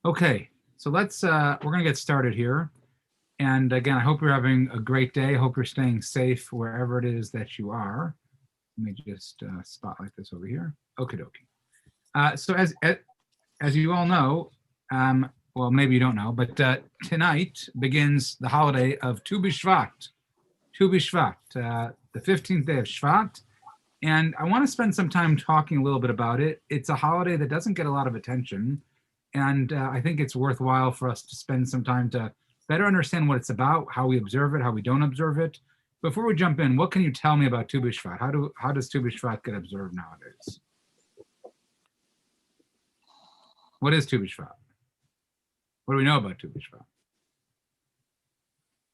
Okay, so we're gonna get started here. And again, I hope you're having a great day. I hope you're staying safe wherever it is that you are. Let me just spotlight this over here. Okie dokie. So as you all know, well, maybe you don't know, but tonight begins the holiday of Tu BShvat. Tu BShvat, the 15th day of Shvat. And I want to spend some time talking a little bit about it. It's a holiday that doesn't get a lot of attention. And I think it's worthwhile for us to spend some time to better understand what it's about, how we observe it, how we don't observe it. Before we jump in, what can you tell me about Tu BShvat? How does Tu BShvat get observed nowadays? What is Tu BShvat? What do we know about Tu BShvat?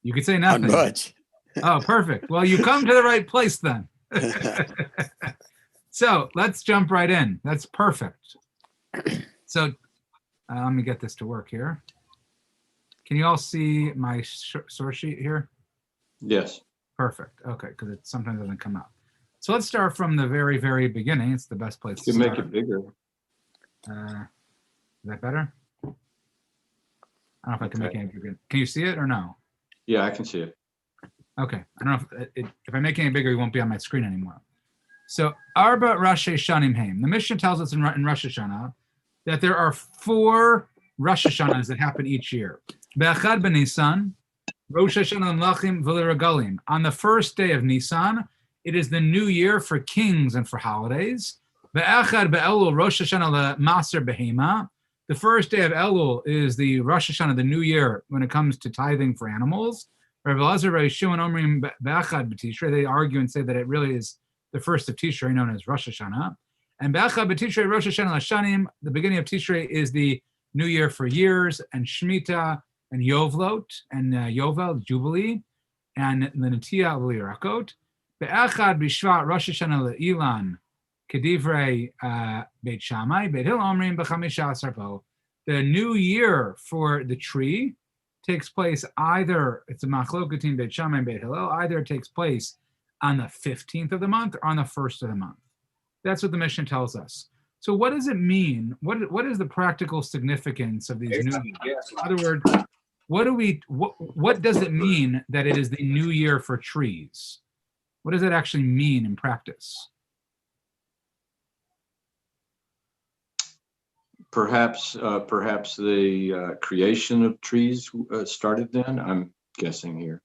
You could say nothing. Not much. Oh, perfect. Well, you come to the right place then. So let's jump right in. That's perfect. So let me get this to work here. Can you all see my source sheet here? Yes. Perfect. Okay, because it sometimes doesn't come up. So let's start from the very, very beginning. It's the best place to You start. make it bigger. Is that better? I don't know if I can make it bigger. Can you see it or no? Yeah, I can see it. Okay. I don't know if I make it any bigger, it won't be on my screen anymore. So Arba Rosh Hashanim Haim. The Mishnah tells us in Rosh Hashanah that there are 4 Rosh Hashanahs that happen each year. Be'echad b'Nisan, Rosh Hashanah l'Mlachim v'Liragalim. On the first day of Nisan, it is the new year for kings and for holidays. Be'echad be'Elul, Rosh Hashanah l'Maser Behema. The first day of Elul is the Rosh Hashanah, the new year, when it comes to tithing for animals. Rabbi Elazar, Rabbi Shimon, Omrim be'echad b'Tishrei. They argue and say that it really is the first of Tishrei, known as Rosh Hashanah. And be'echad b'Tishrei, Rosh Hashanah l'Shanim. The beginning of Tishrei is the new year for years, and Shemitah, and Yovlot, and Yovel, Jubilee, and the Netiya L'Yirakot. Be'echad b'Shvat, Rosh Hashanah l'Ilan, Kedivrei Beit Shammai, Beit Hillel Omrim b'Chamisha Asar Bo. The new year for the tree takes place either, it's a machloketin Beit Shammai and Beit Hillel, either it takes place on the 15th of the month or on the 1st of the month. That's what the Mishnah tells us. So what does it mean? What is the practical significance of these new years? In other words, what does it mean that it is the new year for trees? What does it actually mean in practice? Perhaps the creation of trees started then. I'm guessing here.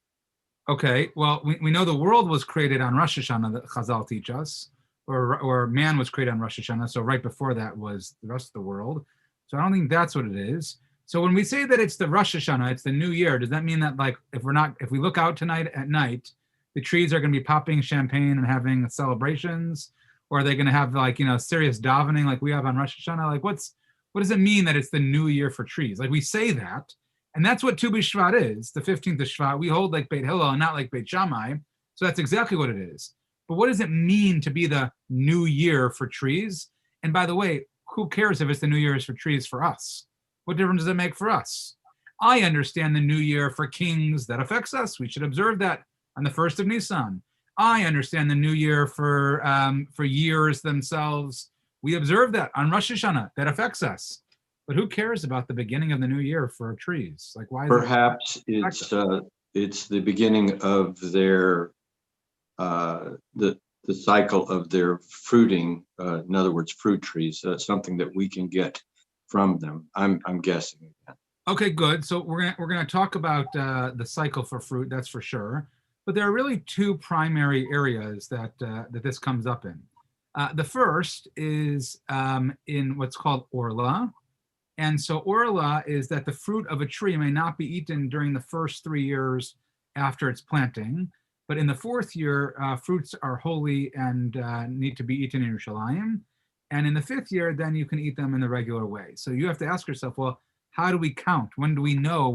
Okay, well, we know the world was created on Rosh Hashanah, that Chazal teach us, or man was created on Rosh Hashanah, so right before that was the rest of the world. So I don't think that's what it is. So when we say that it's the Rosh Hashanah, it's the new year, does that mean that, like, if we look out tonight at night, the trees are going to be popping champagne and having celebrations, or are they going to have, like, serious davening like we have on Rosh Hashanah? Like, what does it mean that it's the new year for trees? Like, we say that, and that's what Tu BShvat is, the 15th of Shvat. We hold like Beit Hillel and not like Beit Shammai, so that's exactly what it is. But what does it mean to be the new year for trees? And by the way, who cares if it's the new year for trees for us? What difference does it make for us? I understand the new year for kings, that affects us. We should observe that on the 1st of Nisan. I understand the new year for years themselves. We observe that on Rosh Hashanah. That affects us. But who cares about the beginning of the new year for trees? Like, why? Perhaps it's the beginning of their the cycle of their fruiting. In other words, fruit trees. So that's something that we can get from them. I'm guessing. Okay, good. So we're gonna talk about the cycle for fruit. That's for sure. But there are really 2 primary areas that this comes up in. The first is in what's called orla. And so orla is that the fruit of a tree may not be eaten during the first 3 years after its planting, but in the 4th year, fruits are holy and need to be eaten in Yerushalayim. And in the 5th year, then you can eat them in the regular way. So you have to ask yourself, well, how do we count? When do we know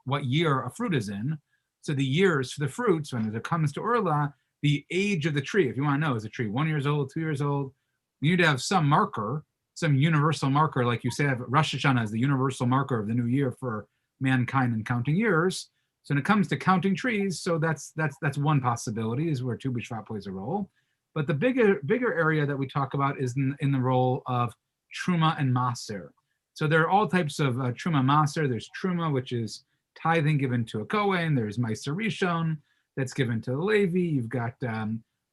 what year a fruit is in? So the years for the fruits, when it comes to orla, the age of the tree, if you want to know, is the tree 1 year old, 2 years old? You need to have some marker, some universal marker, like you said, Rosh Hashanah is the universal marker of the new year for mankind and counting years. So when it comes to counting trees, so that's one possibility, is where Tu BShvat plays a role. But the bigger area that we talk about is in the role of Truma and Maser. So there are all types of truma maser. There's truma, which is tithing given to a Kohen. There's Meiser Rishon that's given to the Levi. You've got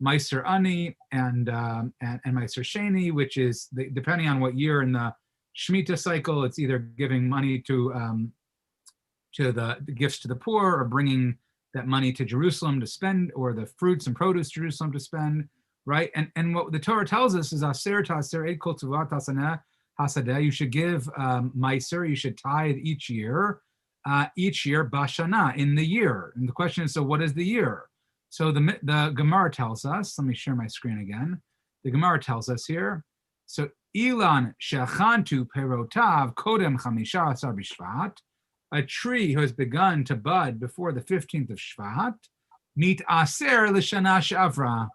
Meiser Ani and Meiser Sheni, which is depending on what year in the Shemitah cycle, it's either giving money to the gifts to the poor, or bringing that money to Jerusalem to spend, or the fruits and produce to Jerusalem to spend, right? And what the Torah tells us is aser taser et kol tuvat hasaneh hasadeh. You should give Meiser, you should tithe each year bashana, in the year. And the question is, so what is the year? So the Gemara tells us, let me share my screen again. The Gemara tells us here, so Ilan shechantu perotav kodem chamisha asar b'shvat, a tree who has begun to bud before the 15th of Shvat, nit aser l'shana she'avra.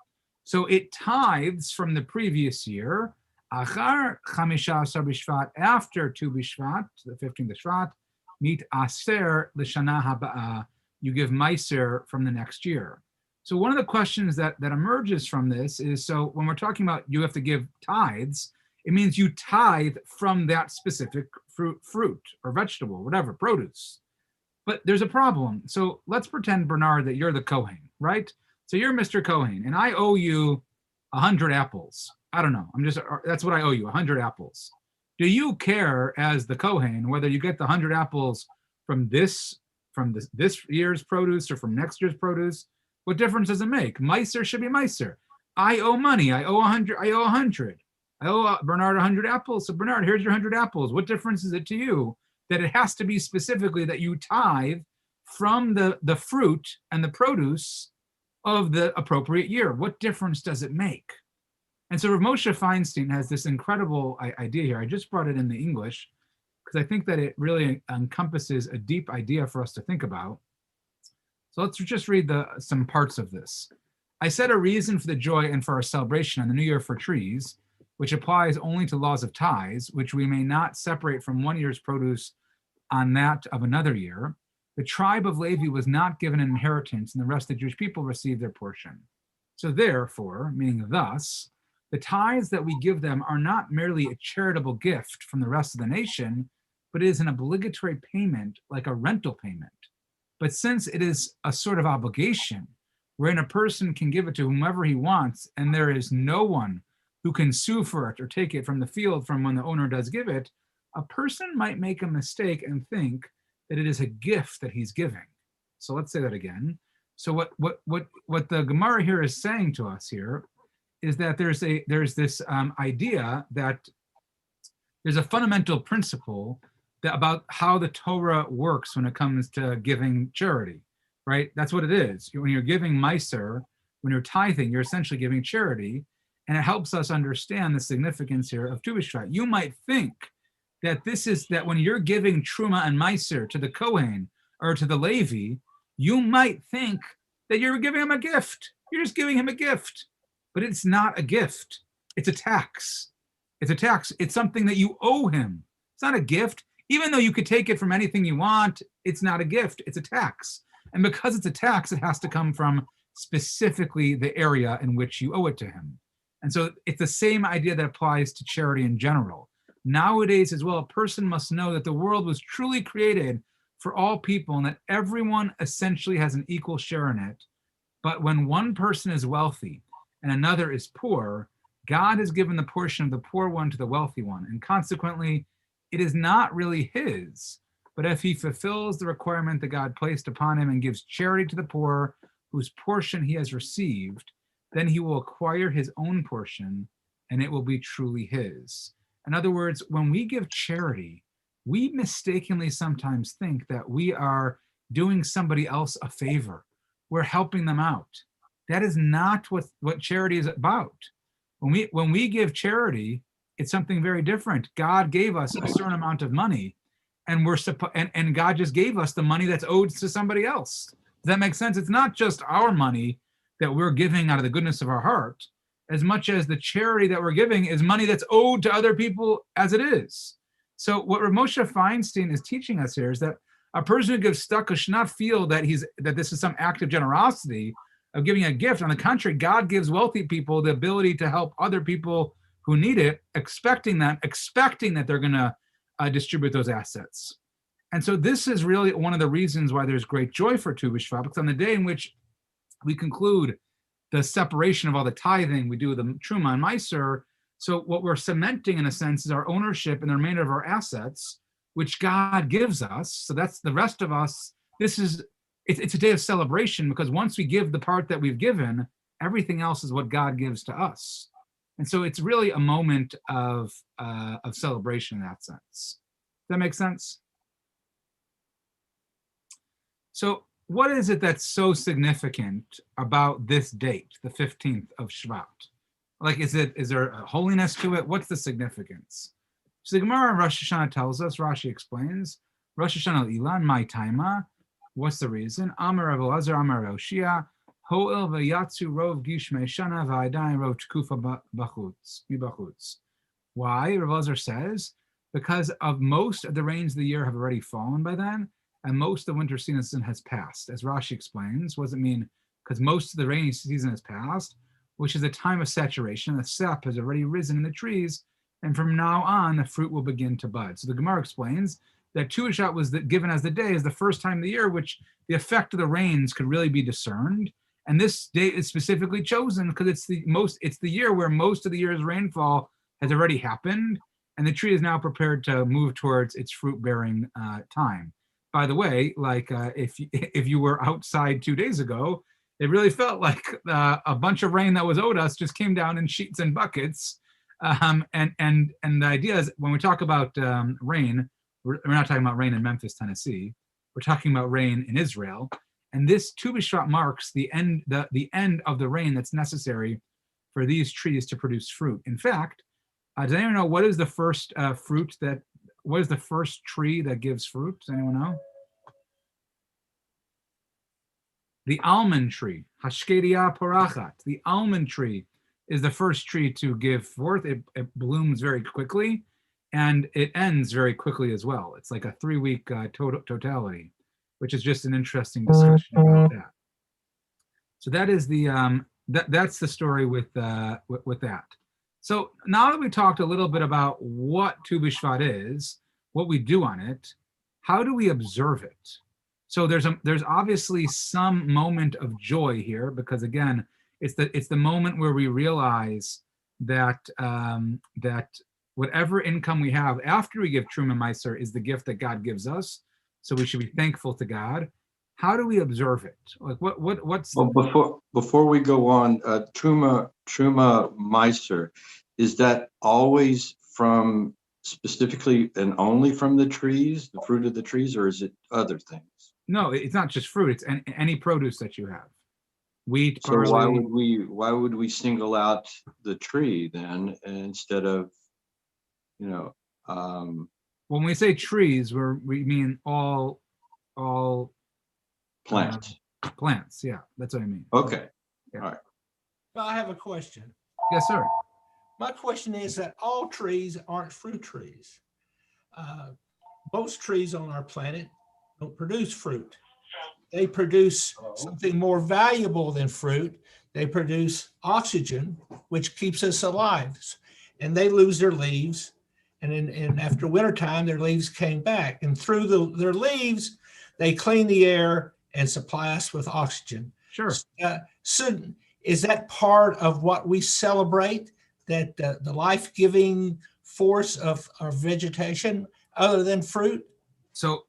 So it tithes from the previous year, achar chamisha asar b'shvat, after Tu BShvat, the 15th of Shvat, nit aser l'shana haba'a, you give meiser from the next year. So one of the questions that emerges from this is, so when we're talking about you have to give tithes, it means you tithe from that specific fruit or vegetable, whatever, produce. But there's a problem. So let's pretend, Bernard, that you're the Kohen, right? So you're Mr. Kohen, and I owe you 100 apples. I don't know. That's what I owe you, 100 apples. Do you care as the Kohen whether you get the 100 apples from this year's produce or from next year's produce? What difference does it make? Meiser should be Meiser. I owe money. I owe 100. I owe Bernard 100 apples. So Bernard, here's your 100 apples. What difference is it to you that it has to be specifically that you tithe from the fruit and the produce of the appropriate year? What difference does it make? And so Rav Moshe Feinstein has this incredible idea here. I just brought it in the English because I think that it really encompasses a deep idea for us to think about. So let's just read some parts of this. I said a reason for the joy and for our celebration on the New Year for trees, which applies only to laws of tithes, which we may not separate from one year's produce on that of another year. The tribe of Levi was not given an inheritance, and the rest of the Jewish people received their portion. So therefore, meaning thus, the tithes that we give them are not merely a charitable gift from the rest of the nation, but it is an obligatory payment, like a rental payment. But since it is a sort of obligation, wherein a person can give it to whomever he wants, and there is no one who can sue for it or take it from the field from when the owner does give it, a person might make a mistake and think that it is a gift that he's giving. So let's say that again. So what the Gemara here is saying to us here is that there's this idea that there's a fundamental principle about how the Torah works when it comes to giving charity, right? That's what it is. When you're giving meiser, when you're tithing, you're essentially giving charity, and it helps us understand the significance here of Tu BShvat. You might think that that when you're giving truma and meiser to the Kohen or to the Levi, you might think that you're giving him a gift. You're just giving him a gift, but it's not a gift. It's a tax. It's a tax. It's something that you owe him. It's not a gift. Even though you could take it from anything you want, it's not a gift. It's a tax. And because it's a tax, it has to come from specifically the area in which you owe it to him. And so it's the same idea that applies to charity in general. Nowadays as well, a person must know that the world was truly created for all people and that everyone essentially has an equal share in it. But when one person is wealthy and another is poor, God has given the portion of the poor one to the wealthy one. And consequently, it is not really his. But if he fulfills the requirement that God placed upon him and gives charity to the poor, whose portion he has received, then he will acquire his own portion, and it will be truly his. In other words, when we give charity, we mistakenly sometimes think that we are doing somebody else a favor. We're helping them out. That is not what charity is about. When we give charity, it's something very different. God gave us a certain amount of money, and and God just gave us the money that's owed to somebody else. Does that make sense? It's not just our money that we're giving out of the goodness of our heart, as much as the charity that we're giving is money that's owed to other people as it is. So what Rav Moshe Feinstein is teaching us here is that a person who gives tzedakah should not feel that this is some act of generosity of giving a gift. On the contrary, God gives wealthy people the ability to help other people who need it, expecting that they're going to distribute those assets. And so this is really one of the reasons why there's great joy for Tu BShvat, because on the day in which we conclude the separation of all the tithing, we do the Truma and Meiser. So what we're cementing, in a sense, is our ownership and the remainder of our assets, which God gives us. So that's the rest of us. It's a day of celebration, because once we give the part that we've given, everything else is what God gives to us. And so it's really a moment of celebration in that sense. Does that make sense? So what is it that's so significant about this date, the 15th of Shvat? Like, is there a holiness to it? What's the significance? So the Gemara in Rosh Hashanah tells us, Rashi explains, Rosh Hashanah Ilan, my taima. What's the reason? Amar Rav Elazar, Amar Rav Shia, Ho'il v'yatsu rov gishmei shana v'adayin rov tkufa b'chutz. Why? Rav Elazar says, because of most of the rains of the year have already fallen by then, and most of the winter season has passed. As Rashi explains, what does it mean? Because most of the rainy season has passed, which is a time of saturation. The sap has already risen in the trees, and from now on, the fruit will begin to bud. So the Gemara explains that Tu BShvat was given as the day is the first time of the year which the effect of the rains could really be discerned. And this date is specifically chosen because it's the year where most of the year's rainfall has already happened, and the tree is now prepared to move towards its fruit-bearing time. By the way, like if you were outside 2 days ago, it really felt like a bunch of rain that was owed us just came down in sheets and buckets. And the idea is, when we talk about rain, we're not talking about rain in Memphis, Tennessee. We're talking about rain in Israel. And this Tu BShvat marks the end of the rain that's necessary for these trees to produce fruit. In fact, does anyone know what is the first what is the first tree that gives fruit? Does anyone know? The almond tree, Hashkedia porachat. The almond tree is the first tree to give forth. It blooms very quickly, and it ends very quickly as well. It's like a 3-week totality, which is just an interesting discussion about that. So that is that's the story with that. So now that we talked a little bit about what Tu BShvat is, what we do on it, how do we observe it? So there's obviously some moment of joy here, because again, it's the moment where we realize that that whatever income we have after we give Truma Meiser is the gift that God gives us. So we should be thankful to God. How do we observe it? Like what's before we go on, Truma Meiser, is that always from specifically and only from the trees, the fruit of the trees, or is it other things? No, it's not just fruit. It's any produce that you have. Wheat, so barley. why would we single out the tree then instead of, when we say trees, we mean all plants. Plants, yeah, that's what I mean. Okay. Yeah. All right. Well, I have a question. Yes, sir. My question is that all trees aren't fruit trees. Most trees on our planet don't produce fruit. They produce something more valuable than fruit. They produce oxygen, which keeps us alive. And they lose their leaves. And after wintertime, their leaves came back. And through their leaves, they clean the air and supply us with oxygen. Sure. So is that part of what we celebrate, that the life-giving force of our vegetation other than fruit? So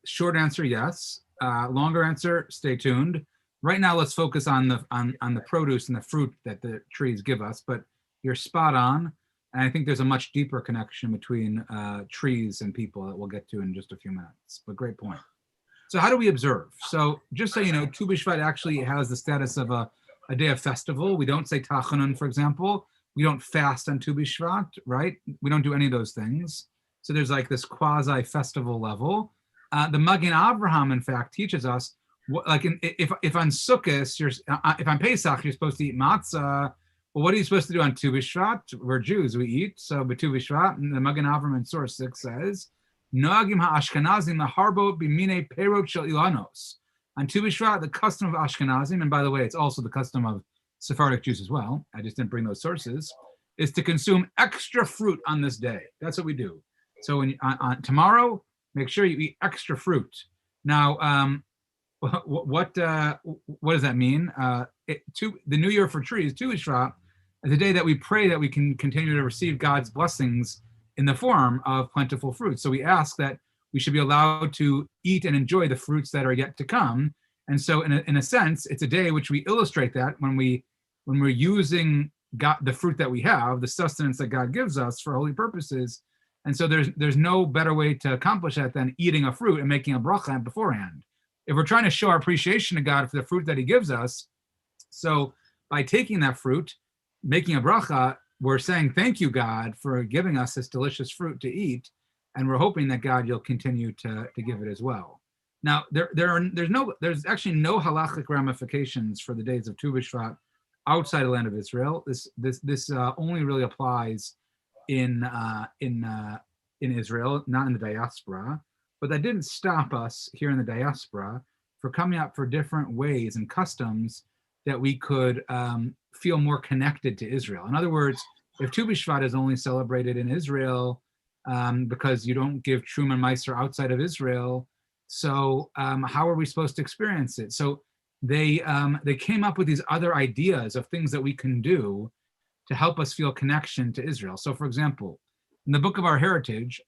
short answer, yes. Longer answer, stay tuned. Right now, let's focus on the produce and the fruit that the trees give us, but you're spot on. And I think there's a much deeper connection between trees and people that we'll get to in just a few minutes, but great point. So how do we observe? So just so you know, Tu BShvat actually has the status of a day of festival. We don't say Tachanun, for example. We don't fast on Tu BShvat, right? We don't do any of those things. So there's like this quasi-festival level. The Magen Avraham, in fact, teaches us, if on Sukkot, if on Pesach, you're supposed to eat matzah. Well, what are you supposed to do on Tu BShvat? We're Jews, we eat. So, but Tu BShvat, the Magen Avraham in source 6 says, Noagim ha'ashkenazim laharbo b'minei perot shel ilanos. On Tu BShvat, the custom of Ashkenazim, and by the way, it's also the custom of Sephardic Jews as well, I just didn't bring those sources, is to consume extra fruit on this day. That's what we do. So on tomorrow, make sure you eat extra fruit. Now, what does that mean? The New Year for trees, Tu BShvat, is the day that we pray that we can continue to receive God's blessings in the form of plentiful fruit. So we ask that we should be allowed to eat and enjoy the fruits that are yet to come. And so in a sense, it's a day which we illustrate that when we're using God, the fruit that we have, the sustenance that God gives us for holy purposes. And so there's no better way to accomplish that than eating a fruit and making a bracha beforehand. If we're trying to show our appreciation to God for the fruit that he gives us, so by taking that fruit, making a bracha, we're saying, thank you, God, for giving us this delicious fruit to eat. And we're hoping that God, you'll continue to give it as well. Now, there's actually no halachic ramifications for the days of Tu BShvat outside the land of Israel. This only really applies in Israel, not in the diaspora. But that didn't stop us here in the diaspora for coming up for different ways and customs that we could feel more connected to Israel. In other words, if Tu BShvat is only celebrated in Israel because you don't give Truma and Meiser outside of Israel, so how are we supposed to experience it? So they came up with these other ideas of things that we can do to help us feel connection to Israel. So for example, in the book of our heritage,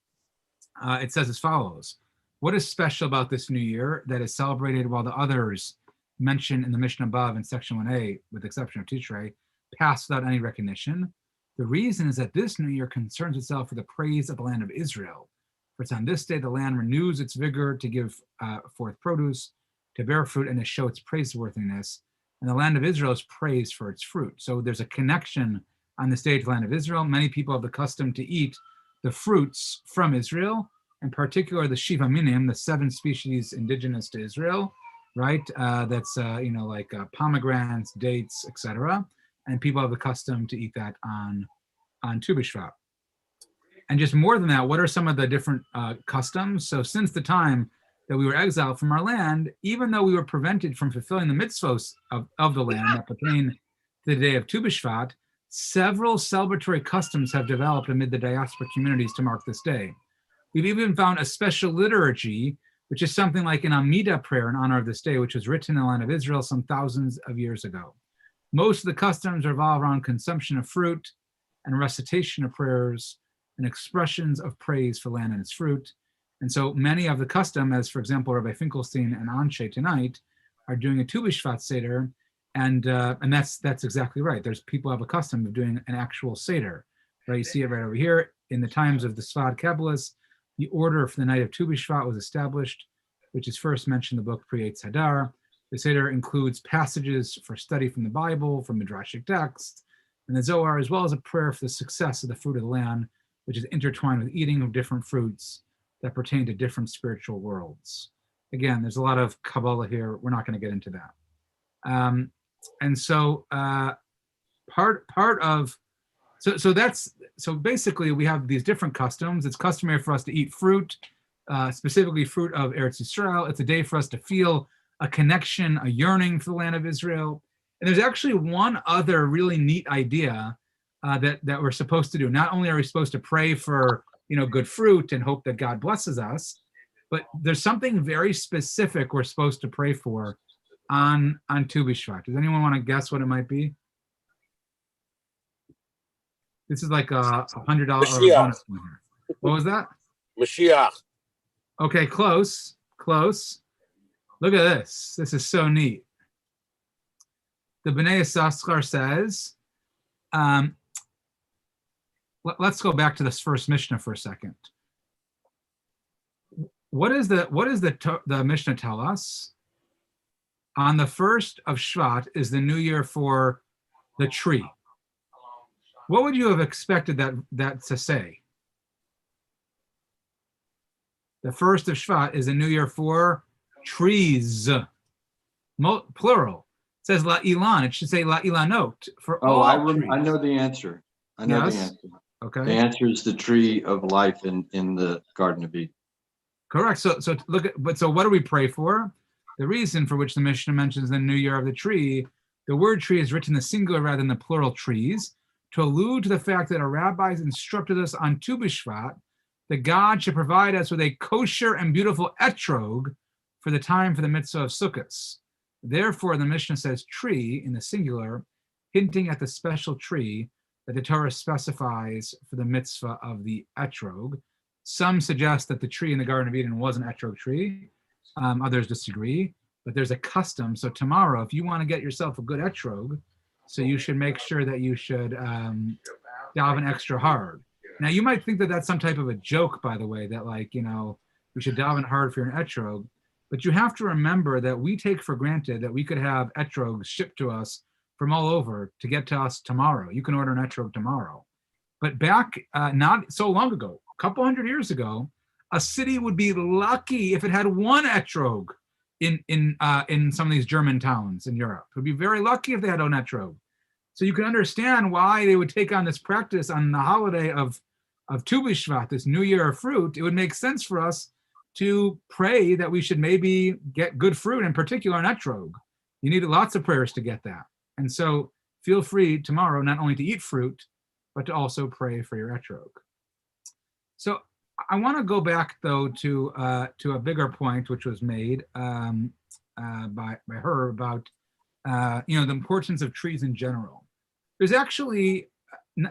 it says as follows: what is special about this new year that is celebrated while the others mentioned in the Mishnah above in section 1a, with the exception of Tishrei, pass without any recognition? The reason is that this new year concerns itself with the praise of the land of Israel. For it's on this day the land renews its vigor to give forth produce, to bear fruit, and to show its praiseworthiness. And the land of Israel is praised for its fruit. So there's a connection on this day to the land of Israel. Many people have the custom to eat the fruits from Israel, in particular the Shiva Minim, the 7 species indigenous to Israel, right? That's like pomegranates, dates, etc. And people have the custom to eat that on Tu BShvat. And just more than that, what are some of the different customs? So since the time that we were exiled from our land, even though we were prevented from fulfilling the mitzvos of the land that pertain to the day of Tu BShvat, several celebratory customs have developed amid the diaspora communities to mark this day. We've even found a special liturgy, which is something like an Amidah prayer in honor of this day, which was written in the land of Israel some thousands of years ago. Most of the customs revolve around consumption of fruit and recitation of prayers and expressions of praise for land and its fruit. And so many of the custom, as for example, Rabbi Finkelstein and Anshe tonight, are doing a Tu BShvat Seder, and that's exactly right. There's people have a custom of doing an actual Seder, right? You see it right over here. In the times of the Sfad Kabbalists, the order for the night of Tu BShvat was established, which is first mentioned in the book Pri Eitz Hadar. The Seder includes passages for study from the Bible, from Midrashic texts, and the Zohar, as well as a prayer for the success of the fruit of the land, which is intertwined with eating of different fruits that pertain to different spiritual worlds. Again, there's a lot of Kabbalah here. We're not going to get into that. And so so basically we have these different customs. It's customary for us to eat fruit, specifically fruit of Eretz Yisrael. It's a day for us to feel a connection, a yearning for the land of Israel. And there's actually one other really neat idea that we're supposed to do. Not only are we supposed to pray for good fruit and hope that God blesses us, but there's something very specific we're supposed to pray for on Tu BShvat. Does anyone want to guess what it might be? This is like a $100 bonus one here. What was that? Mashiach. Okay, close. Look at this. This is so neat. The Bnei Yissaschar says, let's go back to this first Mishnah for a second. What does the Mishnah tell us? On the 1st of Shvat is the new year for the tree. What would you have expected that to say? The 1st of Shvat is the new year for trees, plural. It says la ilan. It should say la ilanot for all trees. I know the answer. The answer. Okay. The answer is the tree of life in the Garden of Eden. Correct. So what do we pray for? The reason for which the Mishnah mentions the new year of the tree, the word tree is written in the singular rather than the plural trees, to allude to the fact that our rabbis instructed us on Tu BShvat that God should provide us with a kosher and beautiful etrog for the time for the mitzvah of Sukkot. Therefore, the Mishnah says tree in the singular, hinting at the special tree that the Torah specifies for the mitzvah of the etrog. Some suggest that the tree in the Garden of Eden was an etrog tree. Others disagree, but there's a custom. So tomorrow, if you want to get yourself a good etrog, so you should make sure that you should daven extra hard. Now, you might think that that's some type of a joke, by the way, that like, we should daven hard for an etrog. But you have to remember that we take for granted that we could have etrogs shipped to us from all over to get to us tomorrow. You can order an etrog tomorrow. But back not so long ago, a couple hundred years ago, a city would be lucky if it had one etrog in some of these German towns in Europe. It would be very lucky if they had an etrog. So you can understand why they would take on this practice on the holiday of Tu BShvat, this New Year of fruit. It would make sense for us to pray that we should maybe get good fruit, in particular an etrog. You need lots of prayers to get that. And so feel free tomorrow not only to eat fruit, but to also pray for your etrog. So I want to go back, though, to a bigger point which was made by her about the importance of trees in general. There's actually,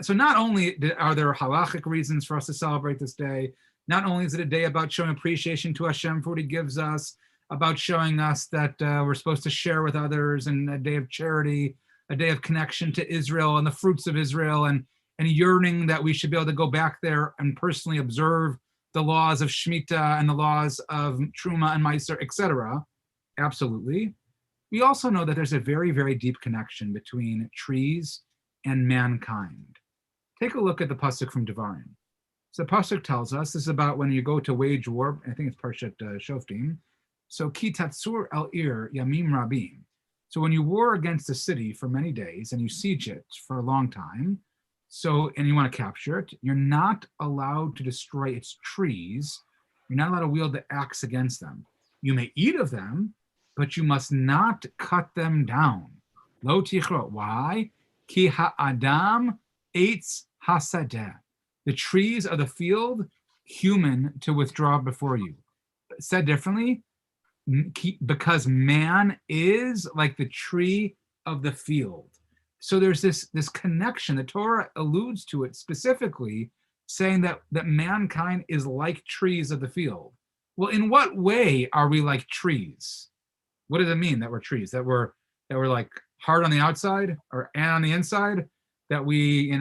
so not only are there halachic reasons for us to celebrate this day, not only is it a day about showing appreciation to Hashem for what he gives us, about showing us that we're supposed to share with others, and a day of charity, a day of connection to Israel and the fruits of Israel, and yearning that we should be able to go back there and personally observe the laws of Shemitah and the laws of Truma and Meiser, etc. Absolutely. We also know that there's a very, very deep connection between trees and mankind. Take a look at the pasuk from Devarim. So the pasuk tells us, this is about when you go to wage war, I think it's Parshat Shoftim. So ki tatsur el ir yamim rabim. So when you war against a city for many days and you siege it for a long time, and you want to capture it, you're not allowed to destroy its trees. You're not allowed to wield the axe against them. You may eat of them, but you must not cut them down. Lo tichro. Why? Ki ha'adam eitz hasadeh. The trees of the field, human to withdraw before you. Said differently, because man is like the tree of the field. So there's this connection. The Torah alludes to it specifically, saying that mankind is like trees of the field. Well, in what way are we like trees? What does it mean that we're trees? That we're like hard on the outside and on the inside? That we,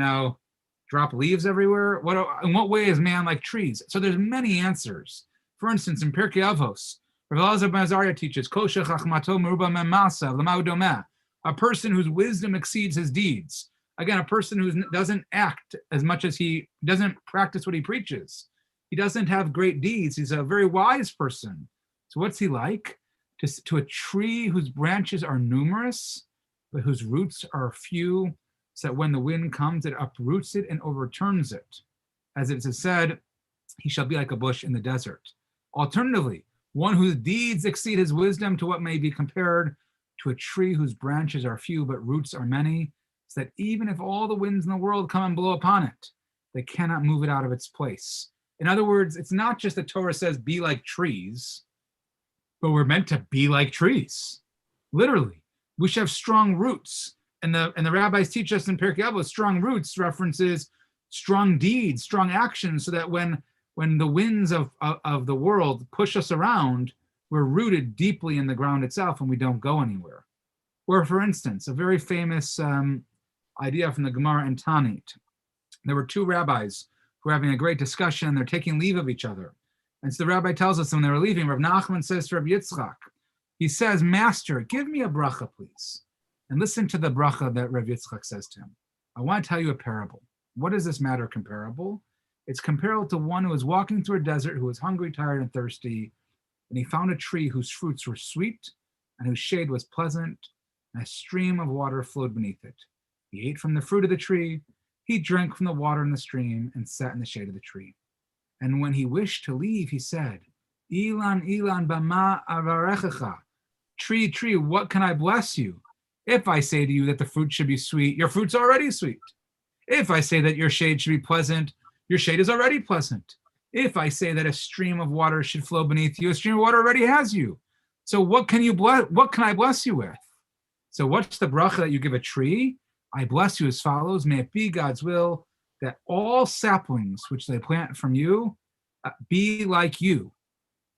drop leaves everywhere? In what way is man like trees? So there's many answers. For instance, in Pirkei Avos, Rav Elazar ben Azariah teaches, Kol shechachmato meruba memasav l'ma'u domeh. A person whose wisdom exceeds his deeds. Again, a person who doesn't act as much as he doesn't practice what he preaches. He doesn't have great deeds. He's a very wise person. So what's he like? To a tree whose branches are numerous, but whose roots are few, so that when the wind comes, it uproots it and overturns it. As it is said, he shall be like a bush in the desert. Alternatively, one whose deeds exceed his wisdom, to what may be compared to a tree whose branches are few but roots are many, so that even if all the winds in the world come and blow upon it, they cannot move it out of its place. In other words, it's not just the Torah says be like trees, but we're meant to be like trees. Literally, we should have strong roots. And the rabbis teach us in Pirkei Avos, strong roots references strong deeds, strong actions, so that when the winds of the world push us around, we're rooted deeply in the ground itself and we don't go anywhere. Or for instance, a very famous idea from the Gemara and Tanit. There were two rabbis who were having a great discussion and they're taking leave of each other. And so the rabbi tells us when they were leaving, Rav Nachman says to Rav Yitzchak, he says, Master, give me a bracha, please. And listen to the bracha that Rav Yitzchak says to him. I want to tell you a parable. What is this matter comparable? It's comparable to one who was walking through a desert, who was hungry, tired, and thirsty, and he found a tree whose fruits were sweet and whose shade was pleasant, and a stream of water flowed beneath it. He ate from the fruit of the tree, he drank from the water in the stream, and sat in the shade of the tree. And when he wished to leave, he said, Ilan, Ilan, bama avarechecha. Tree, tree, what can I bless you? If I say to you that the fruit should be sweet, your fruit's already sweet. If I say that your shade should be pleasant, your shade is already pleasant. If I say that a stream of water should flow beneath you, a stream of water already has you. So what can you bless? What can I bless you with? So what's the bracha that you give a tree? I bless you as follows. May it be God's will that all saplings which they plant from you be like you.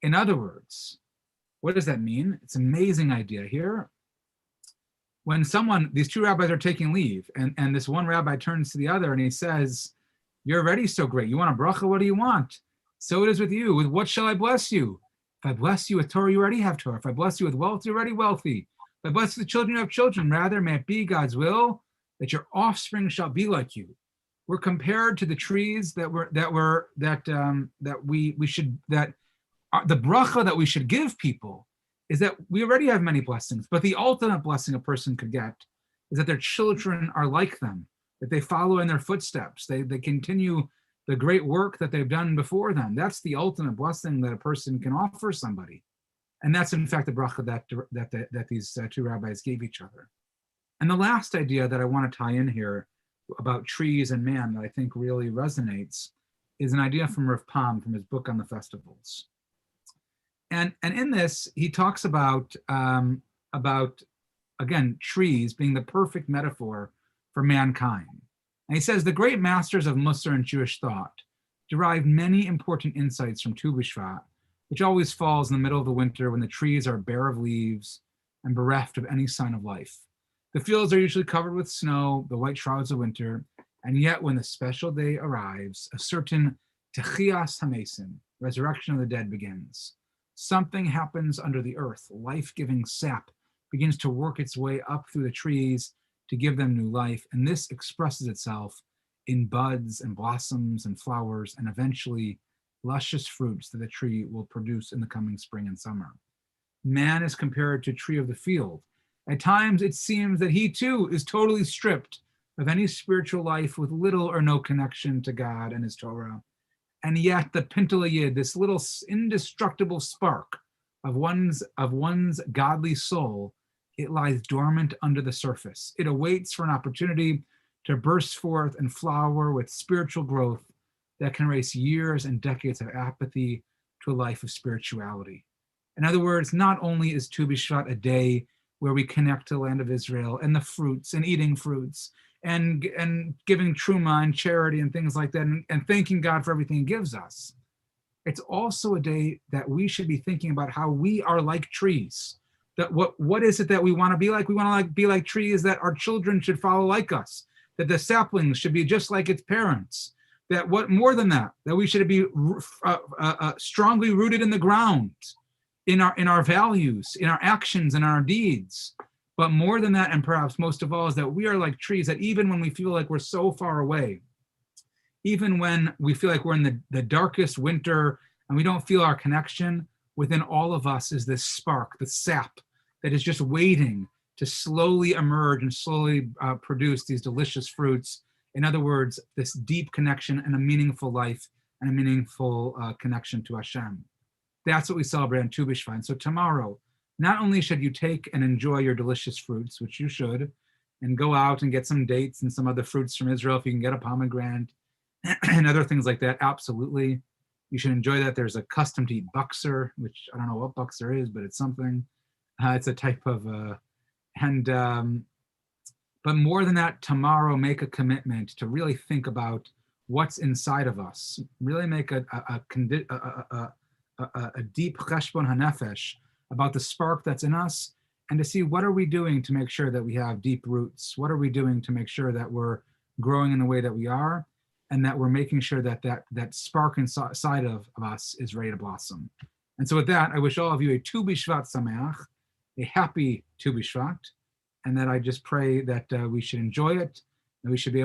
In other words, what does that mean? It's an amazing idea here. When these two rabbis are taking leave, and this one rabbi turns to the other and he says, you're already so great. You want a bracha? What do you want? So it is with you. With what shall I bless you? If I bless you with Torah, you already have Torah. If I bless you with wealth, you're already wealthy. If I bless you with children, you have children. Rather, may it be God's will that your offspring shall be like you. We're compared to the trees the bracha that we should give people is that we already have many blessings, but the ultimate blessing a person could get is that their children are like them, that they follow in their footsteps, they continue the great work that they've done before them. That's the ultimate blessing that a person can offer somebody. And that's in fact the bracha that these two rabbis gave each other. And the last idea that I want to tie in here about trees and man that I think really resonates is an idea from Rav Pam from his book on the festivals. And in this, he talks about again, trees being the perfect metaphor for mankind. And he says the great masters of Musar and Jewish thought derived many important insights from Tu BShvat, which always falls in the middle of the winter when the trees are bare of leaves and bereft of any sign of life. The fields are usually covered with snow, the white shrouds of winter, and yet when the special day arrives, a certain Techias Hamesim, resurrection of the dead, begins. Something happens under the earth. Life-giving sap begins to work its way up through the trees to give them new life, and this expresses itself in buds and blossoms and flowers, and eventually luscious fruits that the tree will produce in the coming spring and summer. Man is compared to a tree of the field. At times, it seems that he too is totally stripped of any spiritual life with little or no connection to God and his Torah. And yet the Pintele Yid, this little indestructible spark of one's godly soul, it lies dormant under the surface. It awaits for an opportunity to burst forth and flower with spiritual growth that can erase years and decades of apathy to a life of spirituality. In other words, not only is Tu BShvat a day where we connect to the land of Israel and the fruits and eating fruits and giving truma and charity and things like that and thanking God for everything he gives us. It's also a day that we should be thinking about how we are like trees. That what is it that we want to be like? We want to be like trees, that our children should follow like us, that the saplings should be just like its parents, that what more than that we should be strongly rooted in the ground, in our values, in our actions, and our deeds. But more than that, and perhaps most of all, is that we are like trees, that even when we feel like we're so far away, even when we feel like we're in the darkest winter and we don't feel our connection, within all of us is this spark, the sap, that is just waiting to slowly emerge and slowly produce these delicious fruits. In other words, this deep connection and a meaningful life and a meaningful connection to Hashem. That's what we celebrate on Tu BShvat. And so tomorrow, not only should you take and enjoy your delicious fruits, which you should, and go out and get some dates and some other fruits from Israel if you can get a pomegranate and other things like that, absolutely. You should enjoy that. There's a custom to eat buxer, which I don't know what buxer is, but it's something. It's a type of, but more than that, tomorrow make a commitment to really think about what's inside of us. Really make a deep cheshbon hanefesh about the spark that's in us, and to see what are we doing to make sure that we have deep roots. What are we doing to make sure that we're growing in the way that we are, and that we're making sure that spark inside of us is ready to blossom. And so with that, I wish all of you a Tu BShvat Sameach, a happy Tu BShvat, and that I just pray that we should enjoy it, and we should be able